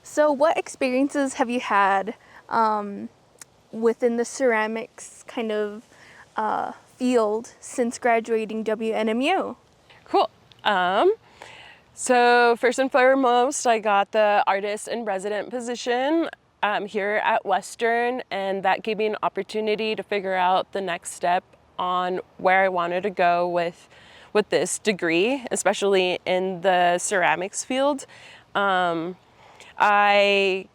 So what experiences have you had within the ceramics kind of field since graduating WNMU? Cool. So first and foremost, I got the artist in resident position here at Western, and that gave me an opportunity to figure out the next step on where I wanted to go with this degree, especially in the ceramics field. I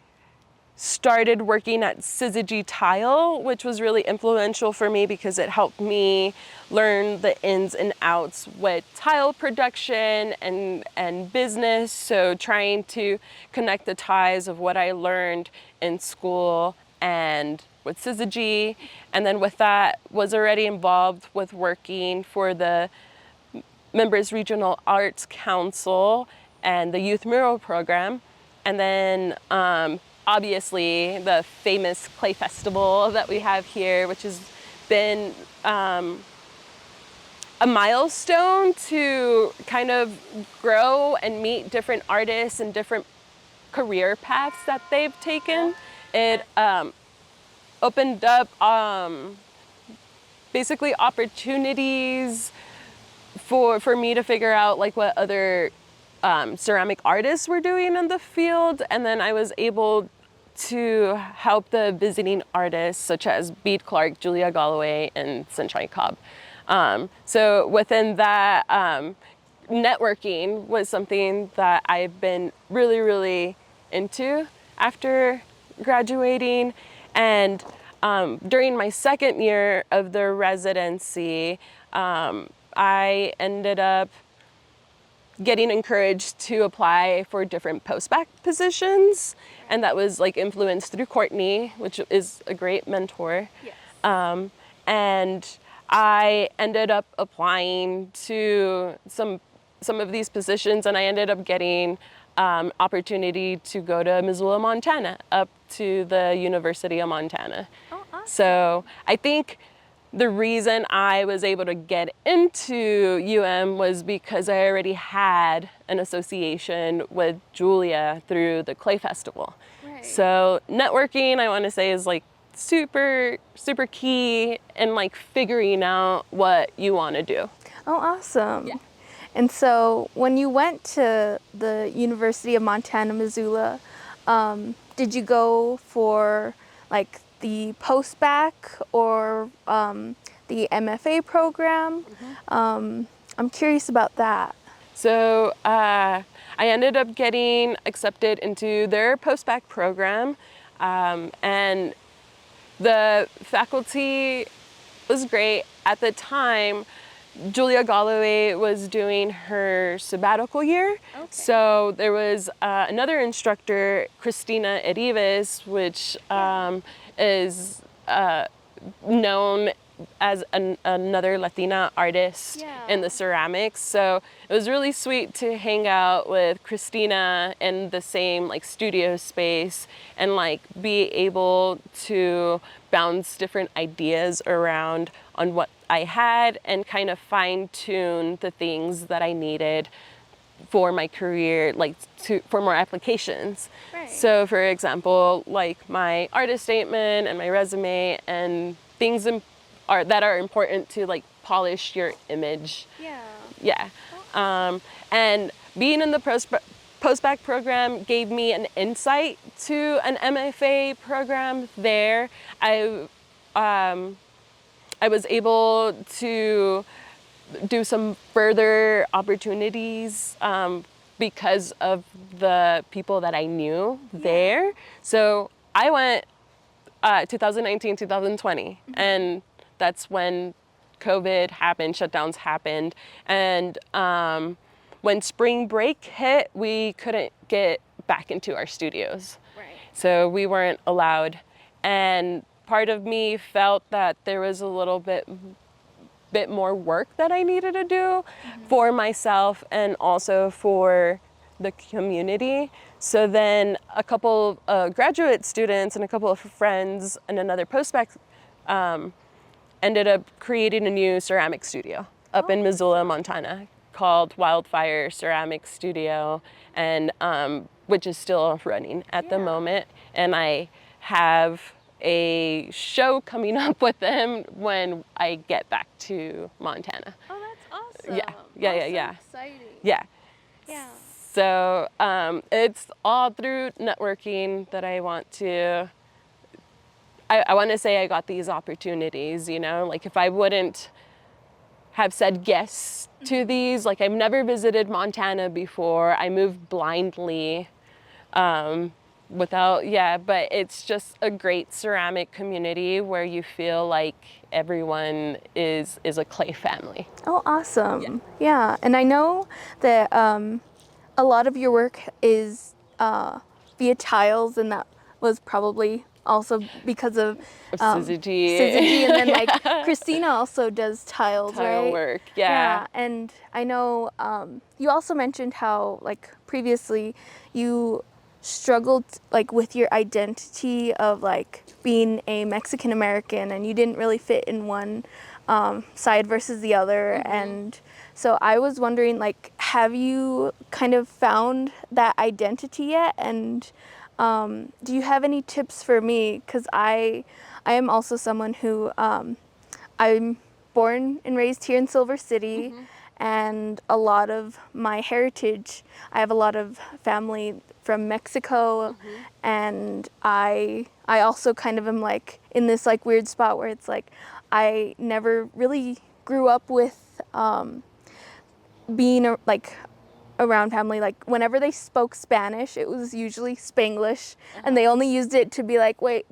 started working at Syzygy Tile, which was really influential for me because it helped me learn the ins and outs with tile production and business. So trying to connect the ties of what I learned in school and with Syzygy. And then with that, was already involved with working for the Members Regional Arts Council and the Youth Mural Program. And then obviously the famous clay festival that we have here, which has been a milestone to kind of grow and meet different artists and different career paths that they've taken. It opened up basically opportunities for me to figure out like what other ceramic artists were doing in the field, and then I was able to help the visiting artists such as Bede Clark, Julia Galloway, and Sunshine Cobb. So within that, networking was something that I've been really into after graduating. And during my second year of the residency, I ended up getting encouraged to apply for different post-bac positions, and that was like influenced through Courtney, which is a great mentor. Yes. And I ended up applying to some of these positions, and I ended up getting opportunity to go to Missoula, Montana, up to the University of Montana. Oh, awesome. So I think the reason I was able to get into UM was because I already had an association with Julia through the Clay Festival. Right. So networking, I want to say, is like super key in like figuring out what you want to do. Oh, awesome. Yeah. And so when you went to the University of Montana, Missoula, did you go for like the post-bac or the MFA program? Mm-hmm. I'm curious about that. So I ended up getting accepted into their post-bac program, and the faculty was great. At the time, Julia Galloway was doing her sabbatical year. Okay. So there was another instructor, Cristina Erives, which is known as another Latina artist in the ceramics. So it was really sweet to hang out with Cristina in the same like studio space and like be able to bounce different ideas around on what I had and kind of fine tune the things that I needed for my career, like for more applications. Right. So for example, like my artist statement and my resume and things that are important to like polish your image. Yeah. And being in the post-bac program gave me an insight to an MFA program there. I was able to do some further opportunities because of the people that I knew there. So I went 2019, 2020, and that's when COVID happened, shutdowns happened. And when spring break hit, we couldn't get back into our studios. Right. So we weren't allowed. And part of me felt that there was a little bit more work that I needed to do for myself and also for the community. So then a couple graduate students and a couple of friends and another post-bac ended up creating a new ceramic studio up in Missoula, Montana, called Wildfire Ceramic Studio. And which is still running at the moment. And I have a show coming up with them when I get back to Montana. Oh, that's awesome. Yeah. Exciting. Yeah. Yeah. So it's all through networking that I want to, I want to say I got these opportunities, you know, like if I wouldn't have said yes to these, like I've never visited Montana before. I moved blindly but it's just a great ceramic community where you feel like everyone is a clay family. Oh, awesome. Yeah. And I know that a lot of your work is via tiles, and that was probably also because of Syzygy. and then like Christina also does tiles, Tile right? work, yeah. And I know you also mentioned how like previously you struggled like with your identity of like being a Mexican American, and you didn't really fit in one side versus the other. And so I was wondering, like, have you kind of found that identity yet? And do you have any tips for me? Because I am also someone who I'm born and raised here in Silver City, and a lot of my heritage, I have a lot of family from Mexico, and I also kind of am like in this like weird spot where it's like I never really grew up with being like around family. Like whenever they spoke Spanish, it was usually Spanglish, and they only used it to be like, wait,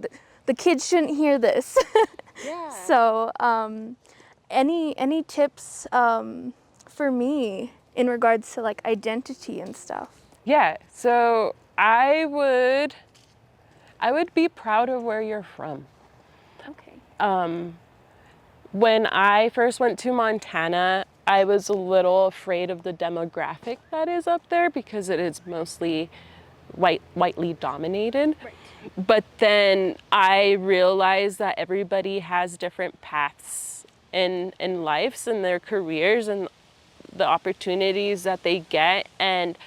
the kids shouldn't hear this. So any tips for me in regards to like identity and stuff? Yeah, so I would be proud of where you're from. Okay. When I first went to Montana, I was a little afraid of the demographic that is up there because it is mostly whitely dominated. Right. But then I realized that everybody has different paths in lives and their careers and the opportunities that they get. And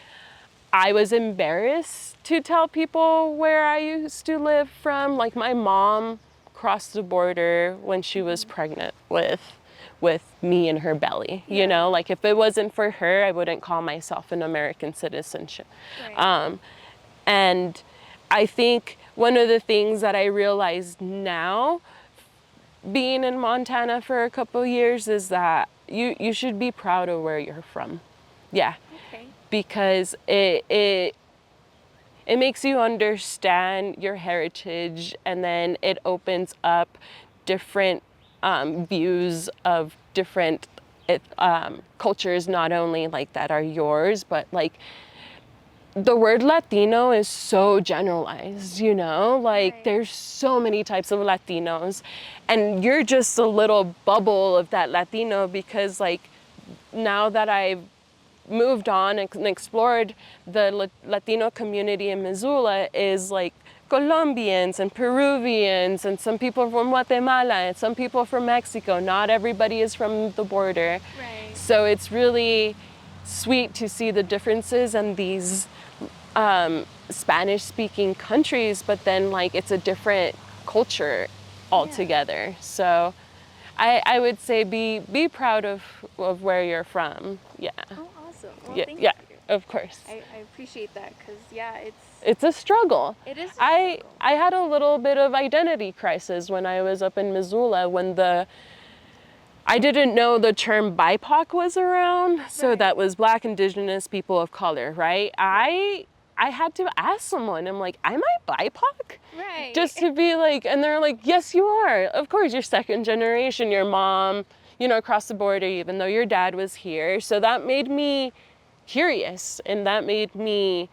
I was embarrassed to tell people where I used to live from. Like my mom crossed the border when she was pregnant with me in her belly. You know, like if it wasn't for her, I wouldn't call myself an American citizen. Right. And I think one of the things that I realized now, being in Montana for a couple years, is that you should be proud of where you're from. Yeah. Okay. Because it makes you understand your heritage, and then it opens up different views of different cultures, not only like that are yours, but like the word Latino is so generalized, you know, like Right. there's so many types of Latinos, and you're just a little bubble of that Latino because like now that I've moved on and explored the Latino community in Missoula is like Colombians and Peruvians and some people from Guatemala and some people from Mexico. Not everybody is from the border. Right. So it's really sweet to see the differences in these Spanish-speaking countries, but then like it's a different culture altogether. So I would say be proud of where you're from. Yeah. Oh, awesome. Well, Yeah, thank yeah, you. of course. I appreciate that because It's a struggle. it is. I had a little bit of identity crisis when I was up in Missoula when I didn't know the term BIPOC was around. So Right. that was Black, Indigenous, people of color, right? I had to ask someone, I'm like, am I BIPOC? Right. Just to be like, and they're like, yes, you are. Of course, you're second generation, your mom, you know, across the border, even though your dad was here. So that made me curious, and that made me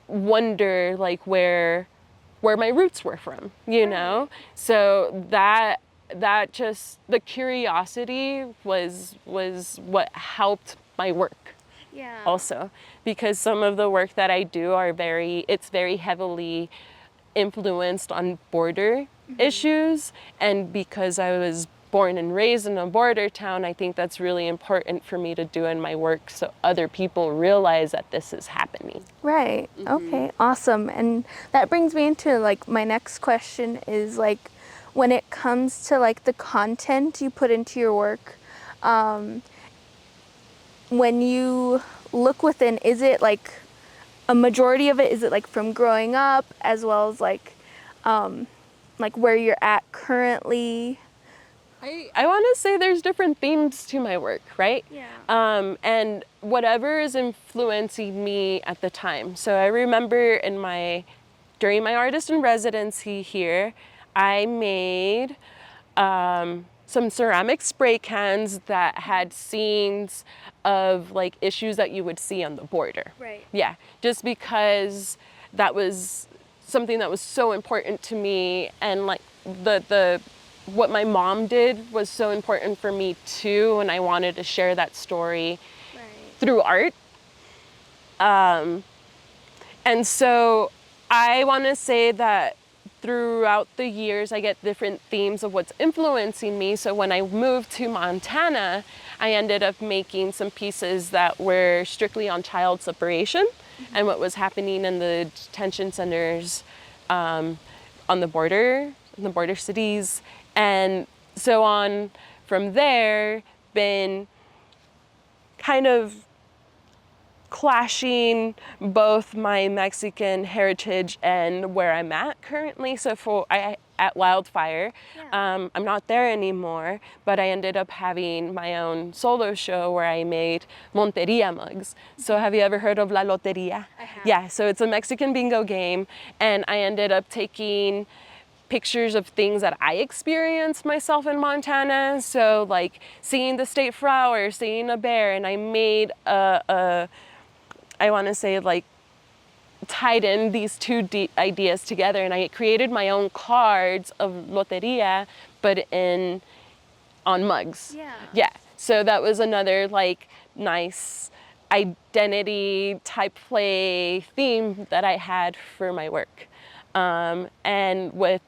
wonder like where my roots were from, you know? So that just, the curiosity was what helped my work. Yeah. Also, because some of the work that I do it's very heavily influenced on border issues, and because I was born and raised in a border town, I think that's really important for me to do in my work so other people realize that this is happening. Right. Okay. Awesome. And that brings me into like my next question is like when it comes to like the content you put into your work, when you look within, is it like a majority of it, is it like from growing up as well as like where you're at currently? I want to say there's different themes to my work, right? Yeah. And whatever is influencing me at the time. So I remember during my artist in residency here, I made some ceramic spray cans that had scenes of like issues that you would see on the border. Right. Yeah, just because that was something that was so important to me, and like the what my mom did was so important for me too, and I wanted to share that story through art. And so I want to say that throughout the years, I get different themes of what's influencing me. So when I moved to Montana, I ended up making some pieces that were strictly on child separation and what was happening in the detention centers on the border, in the border cities. And so on from there, been kind of clashing both my Mexican heritage and where I'm at currently. So at Wildfire, I'm not there anymore, but I ended up having my own solo show where I made Monteria mugs. So have you ever heard of La Loteria? I have. Yeah, so it's a Mexican bingo game, and I ended up taking pictures of things that I experienced myself in Montana. So like seeing the state flower, seeing a bear, and I made I want to say like tied in these two ideas together, and I created my own cards of loteria, but on mugs. Yeah. So that was another like nice identity type play theme that I had for my work. And with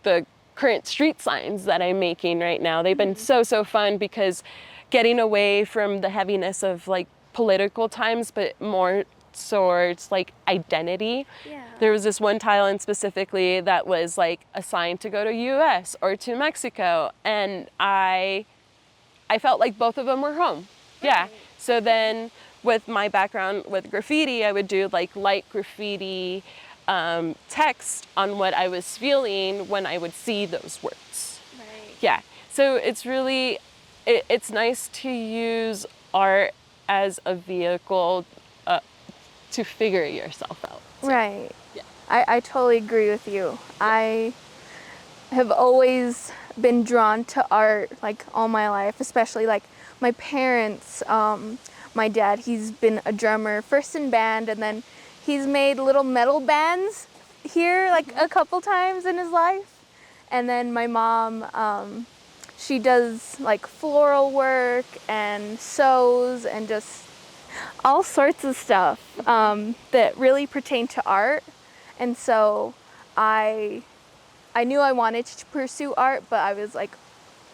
the current street signs that I'm making right now, they've been so fun because getting away from the heaviness of like political times, but more towards like identity. Yeah. There was this one tile in specifically that was like a sign to go to US or to Mexico, and I felt like both of them were home. Yeah. So then with my background with graffiti, I would do like light graffiti text on what I was feeling when I would see those words. Right. Yeah. So it's really, it's nice to use art as a vehicle to figure yourself out. So, Right. yeah. I totally agree with you. I have always been drawn to art like all my life, especially like my parents. My dad, he's been a drummer, first in band, and then he's made little metal bands here like a couple times in his life. And then my mom, she does like floral work and sews and just all sorts of stuff that really pertain to art. And so I knew I wanted to pursue art, but I was like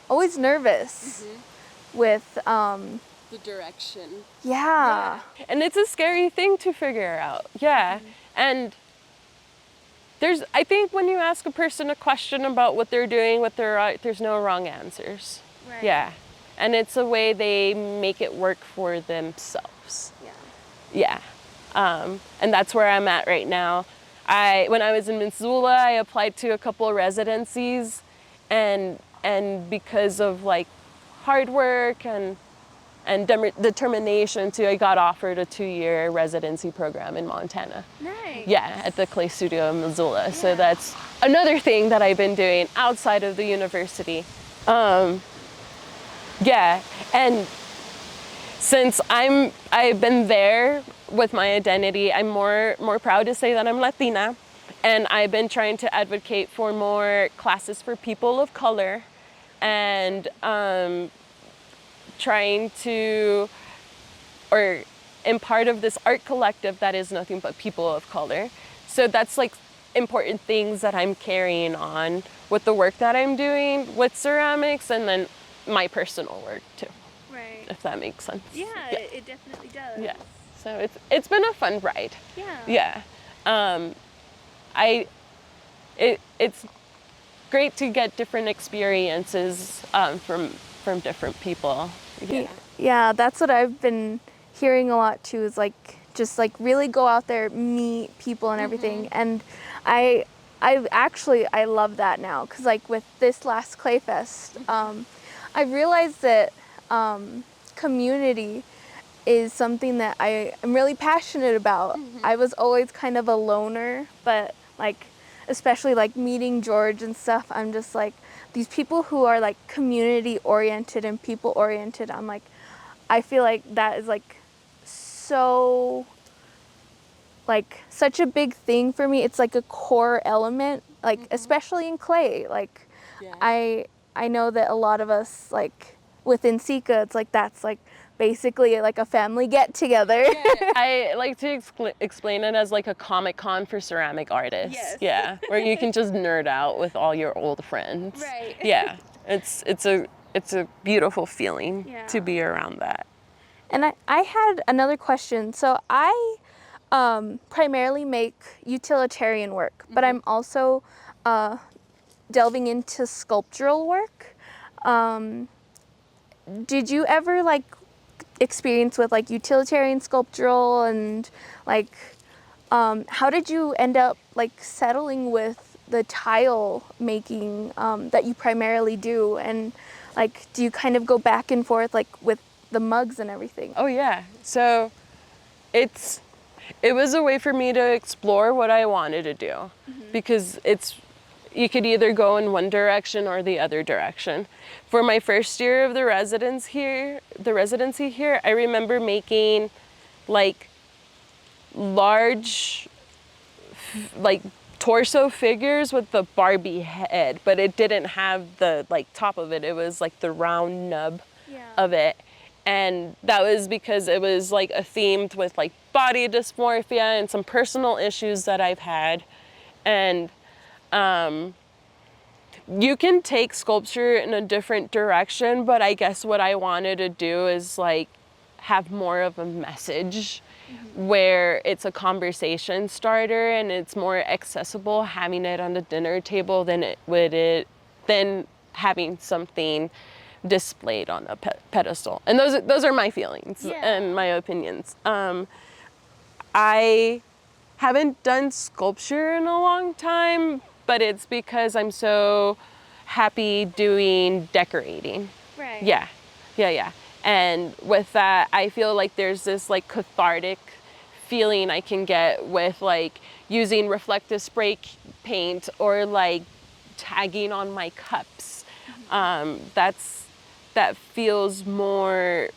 always nervous with The direction. yeah. And it's a scary thing to figure out. Yeah. And I think when you ask a person a question about what they're doing with their art, there's no wrong answers. Right. Yeah. And it's a way they make it work for themselves. Yeah. Yeah. And that's where I'm at right now. When I was in Missoula, I applied to a couple of residencies, and because of like hard work and determination too, I got offered a 2-year residency program in Montana. Nice. Yeah, at the Clay Studio in Missoula. So that's another thing that I've been doing outside of the university. Yeah, and since I've been there with my identity, I'm more proud to say that I'm Latina, and I've been trying to advocate for more classes for people of color, and trying to, or am part of this art collective that is nothing but people of color. So that's like important things that I'm carrying on with the work that I'm doing with ceramics, and then my personal work too, Right. if that makes sense. Yeah, it definitely does. Yeah. So it's been a fun ride. Yeah. Yeah. It's great to get different experiences from different people. Yeah. Yeah, that's what I've been hearing a lot too, is like just like really go out there, meet people and everything. And I I love that now, because like with this last Clay Fest, I realized that community is something that I am really passionate about. I was always kind of a loner, but like especially like meeting George and stuff, I'm just like these people who are like community oriented and people oriented. I'm like, I feel like that is like so like such a big thing for me. It's like a core element, like especially in clay. Like Yeah. I know that a lot of us like within Sika, it's like that's like basically like a family get together. I like to explain it as like a Comic-Con for ceramic artists. Yes. Yeah, where you can just nerd out with all your old friends. Right. Yeah, it's a beautiful feeling to Yeah. be around that. And I had another question. So I primarily make utilitarian work, but I'm also delving into sculptural work. Did you ever like experience with like utilitarian sculptural, and like how did you end up like settling with the tile making that you primarily do, and like do you kind of go back and forth like with the mugs and everything? Oh yeah. So it was a way for me to explore what I wanted to do, because you could either go in one direction or the other direction. For my first year of the residency here, I remember making like large like torso figures with the Barbie head, but it didn't have the like top of it. It was like the round nub of it. And that was because it was like a themed with like body dysmorphia and some personal issues that I've had. And you can take sculpture in a different direction, but I guess what I wanted to do is like have more of a message where it's a conversation starter and it's more accessible having it on the dinner table than having something displayed on a pedestal. And those are my feelings and my opinions. I haven't done sculpture in a long time, but it's because I'm so happy doing decorating. Right. Yeah. And with that, I feel like there's this like cathartic feeling I can get with like using reflective spray paint or like tagging on my cups. That feels more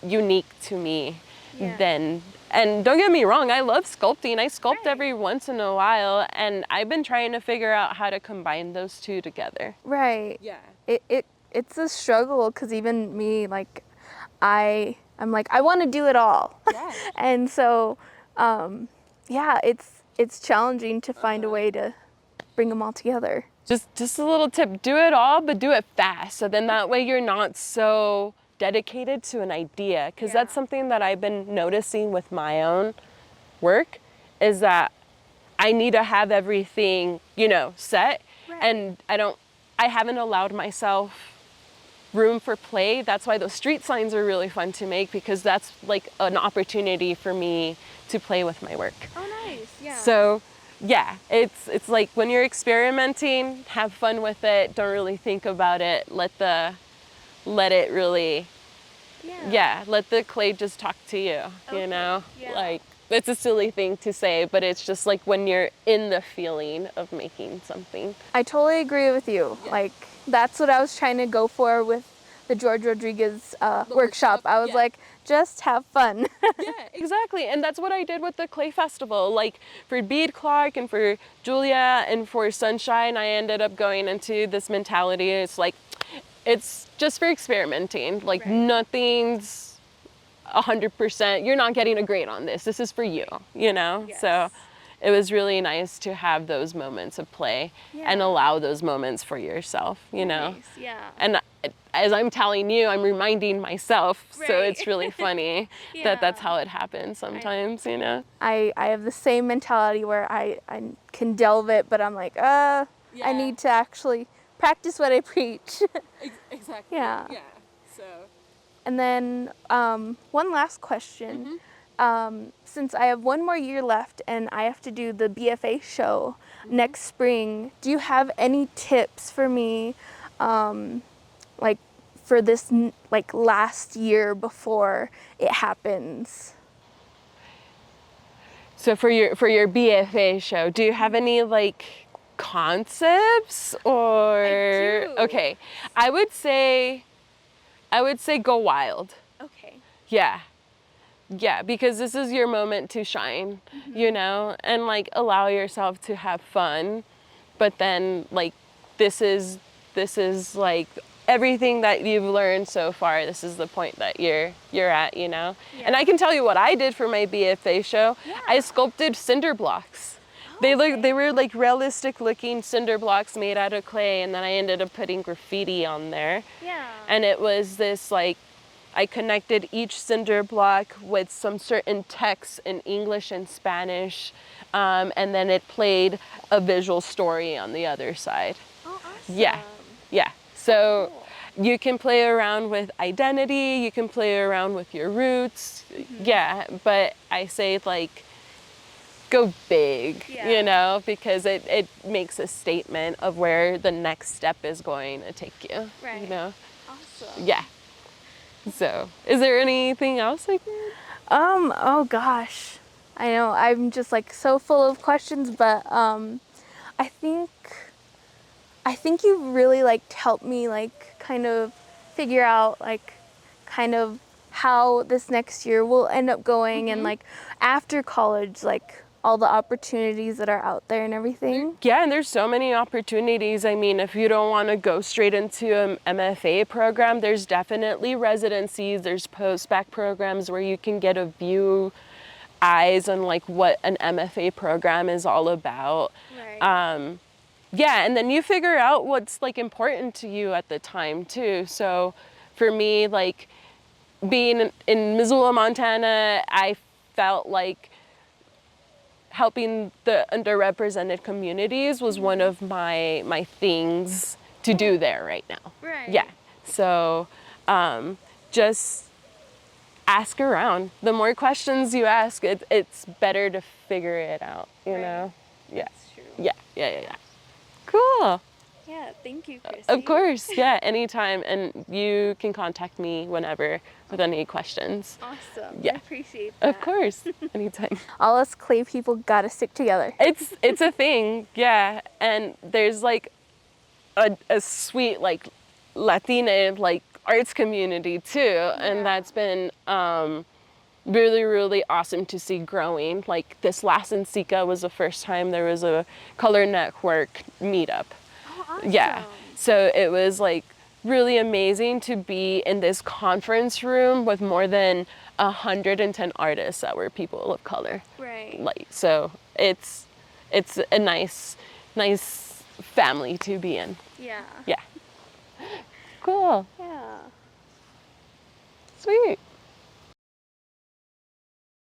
unique to me than. And don't get me wrong, I love sculpting. I sculpt every once in a while, and I've been trying to figure out how to combine those two together. Right. Yeah. It's a struggle, because even me, like I'm like I want to do it all. Yeah. And so yeah, it's challenging to find a way to bring them all together. Just a little tip, do it all, but do it fast. So then that way you're not so dedicated to an idea, because that's something that I've been noticing with my own work, is that I need to have everything, set. And I haven't allowed myself room for play. That's why those street signs are really fun to make, because that's like an opportunity for me to play with my work. Oh, nice. Yeah. So yeah, it's like when you're experimenting, have fun with it. Don't really think about it. Let it really, let the clay just talk to you, Yeah. Like, it's a silly thing to say, but it's just like when you're in the feeling of making something. I totally agree with you. Like, that's what I was trying to go for with the George Rodriguez workshop. I was like, just have fun. Yeah, exactly. And that's what I did with the Clay Festival. Like for Bede Clark and for Julia and for Sunshine, I ended up going into this mentality. It's like, it's just for experimenting. Like nothing's 100%. You're not getting a grade on this. This is for you, Yes. So it was really nice to have those moments of play and Yeah. allow those moments for yourself, you know? Nice, yeah. And as I'm telling you, I'm reminding myself, so Right. it's really funny that that's Yeah. how it happens sometimes, you know? I have the same mentality where I can delve it, but I'm like, I Yeah. need to actually practice what I preach. Exactly. Yeah. So. And then one last question. Since I have one more year left and I have to do the BFA show next spring, do you have any tips for me, like for this like last year before it happens? So for your BFA show, do you have any like concepts or? I do. Okay, I would say go wild. Okay. Yeah. Yeah, because this is your moment to shine, you know, and like allow yourself to have fun, but then like this is like everything that you've learned so far. This is the point that you're at, you know. And I can tell you what I did for my BFA show. I sculpted cinder blocks. They were like realistic looking cinder blocks made out of clay, and then I ended up putting graffiti on there. Yeah. And it was this like, I connected each cinder block with some certain text in English and Spanish, and then it played a visual story on the other side. Oh, awesome. Yeah. So you can play around with identity, you can play around with your roots, yeah, but I say like, go big, you know, because it makes a statement of where the next step is going to take you, you know? Awesome. Yeah. So, is there anything else I can? Oh gosh. I know I'm just like so full of questions, but I think you really like helped me like kind of figure out like kind of how this next year will end up going and like after college, like all the opportunities that are out there and everything. Yeah, and there's so many opportunities. I mean, if you don't want to go straight into an MFA program, there's definitely residencies, there's post-bac programs where you can get a view eyes on like what an MFA program is all about. Right. Yeah, and then you figure out what's like important to you at the time too. So for me, like being in Missoula, Montana, I felt like helping the underrepresented communities was one of my things to do there right now. Right. Yeah. So just ask around. The more questions you ask, it's better to figure it out, you know? Yeah. That's true. Yeah. Cool. Yeah, thank you, Krissy. Of course, yeah, anytime. And you can contact me whenever with any questions. Awesome. Yeah. I appreciate that. Of course, anytime. All us clay people gotta stick together. It's a thing, yeah. And there's like a sweet like Latina like arts community too, and that's been really, really awesome to see growing. Like this last Insica was the first time there was a color network meetup. Oh, awesome. Yeah, so it was like really amazing to be in this conference room with more than 110 artists that were people of color. Right. Like, so it's a nice family to be in. Yeah. Yeah. Cool. Yeah. Sweet.